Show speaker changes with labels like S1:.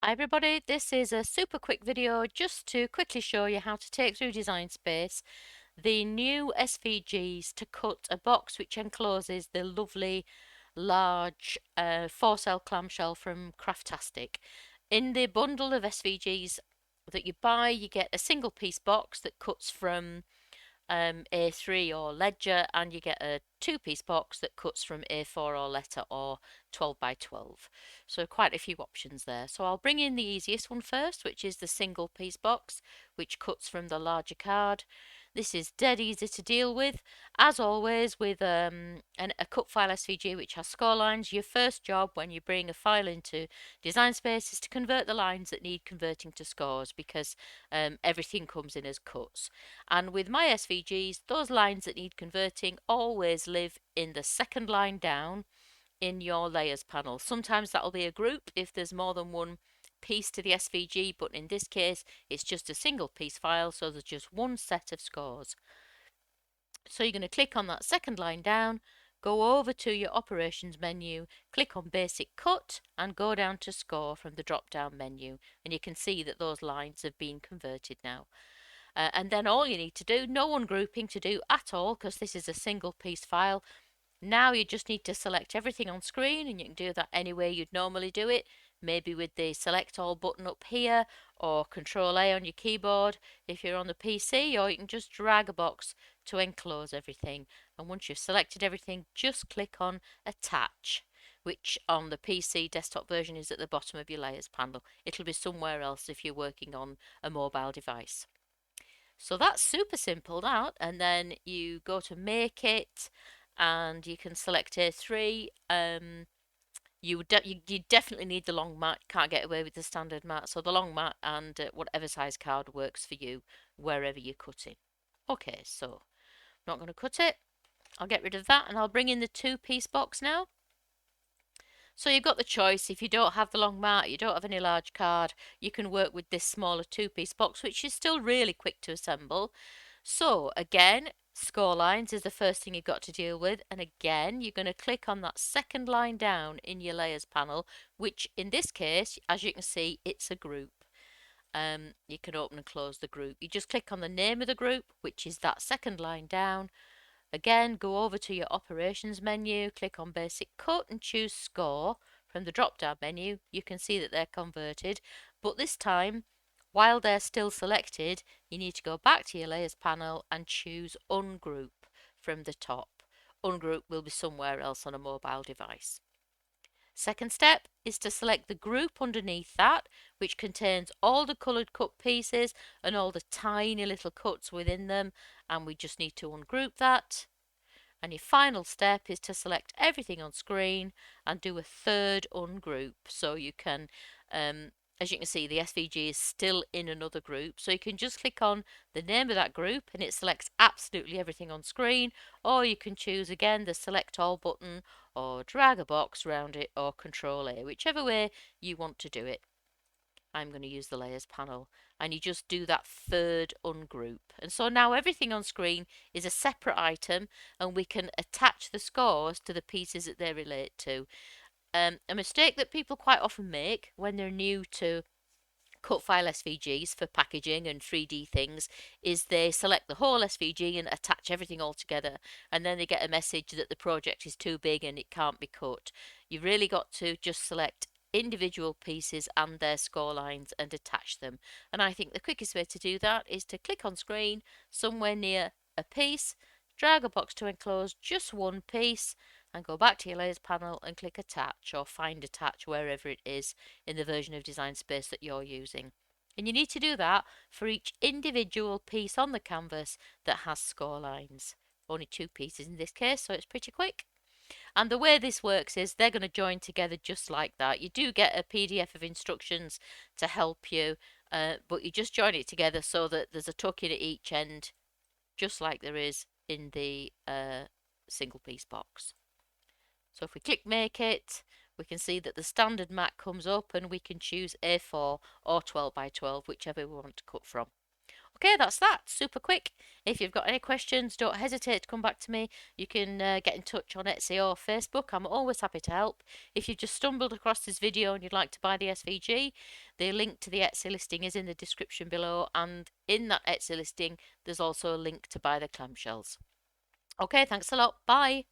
S1: Hi everybody, this is a super quick video just to quickly show you how to take through Design Space the new SVGs to cut a box which encloses the lovely large 4-cell clamshell from Craftastik. In the bundle of SVGs that you buy, you get a single piece box that cuts from A3 or ledger, and you get a two-piece box that cuts from A4 or letter or 12 by 12. So quite a few options there. So I'll bring in the easiest one first, which is the single piece box, which cuts from the larger card. This is dead easy to deal with. As always, with a cut file SVG which has score lines, your first job when you bring a file into Design Space is to convert the lines that need converting to scores, because everything comes in as cuts. And with my SVGs, those lines that need converting always live in the second line down in your layers panel. Sometimes that'll be a group if there's more than one piece to the SVG, but in this case it's just a single piece file, so there's just one set of scores. So you're going to click on that second line down, go over to your operations menu, click on basic cut and go down to score from the drop down menu, and you can see that those lines have been converted now. And then all you need to do, no ungrouping to do at all, because this is a single piece file. Now you just need to select everything on screen, and you can do that any way you'd normally do it, maybe with the select all button up here, or Control A on your keyboard if you're on the PC, or you can just drag a box to enclose everything. And once you've selected everything, just click on attach, which on the PC desktop version is at the bottom of your layers panel. It'll be somewhere else if you're working on a mobile device. So that's super simple that, and then you go to make it and you can select A3. You definitely need the long mat, can't get away with the standard mat, so the long mat and whatever size card works for you wherever you're cutting. Okay, so I'm not going to cut it, I'll get rid of that and I'll bring in the two-piece box now. So you've got the choice. If you don't have the long mat, you don't have any large card, you can work with this smaller two-piece box, which is still really quick to assemble. So again, score lines is the first thing you've got to deal with, and again you're going to click on that second line down in your layers panel, which in this case, as you can see, it's a group. You can open and close the group. You just click on the name of the group, which is that second line down. Again, go over to your operations menu, click on basic cut and choose score from the drop down menu. You can see that they're converted, but this time, while they're still selected, you need to go back to your layers panel and choose ungroup from the top. Ungroup will be somewhere else on a mobile device. Second step is to select the group underneath that, which contains all the coloured cut pieces and all the tiny little cuts within them, and we just need to ungroup that. And your final step is to select everything on screen and do a third ungroup. So you can, as you can see, the SVG is still in another group. So you can just click on the name of that group and it selects absolutely everything on screen. Or you can choose again the select all button, or drag a box around it, or Control A, whichever way you want to do it. I'm going to use the layers panel, and you just do that third ungroup. And so now everything on screen is a separate item, and we can attach the scores to the pieces that they relate to. A mistake that people quite often make when they're new to cut file SVGs for packaging and 3D things is they select the whole SVG and attach everything all together, and then they get a message that the project is too big and it can't be cut. You've really got to just select individual pieces and their score lines and attach them. And I think the quickest way to do that is to click on screen somewhere near a piece, drag a box to enclose just one piece, and go back to your layers panel and click attach, or find attach wherever it is in the version of Design Space that you're using. And you need to do that for each individual piece on the canvas that has score lines. Only two pieces in this case, so it's pretty quick. And the way this works is they're going to join together just like that. You do get a PDF of instructions to help you, but you just join it together so that there's a tuck in at each end, just like there is in the single piece box. So if we click make it, we can see that the standard mat comes up and we can choose A4 or 12 by 12, whichever we want to cut from. Okay, that's that. Super quick. If you've got any questions, don't hesitate to come back to me. You can get in touch on Etsy or Facebook. I'm always happy to help. If you've just stumbled across this video and you'd like to buy the SVG, the link to the Etsy listing is in the description below, and in that Etsy listing there's also a link to buy the clamshells. Okay, thanks a lot. Bye.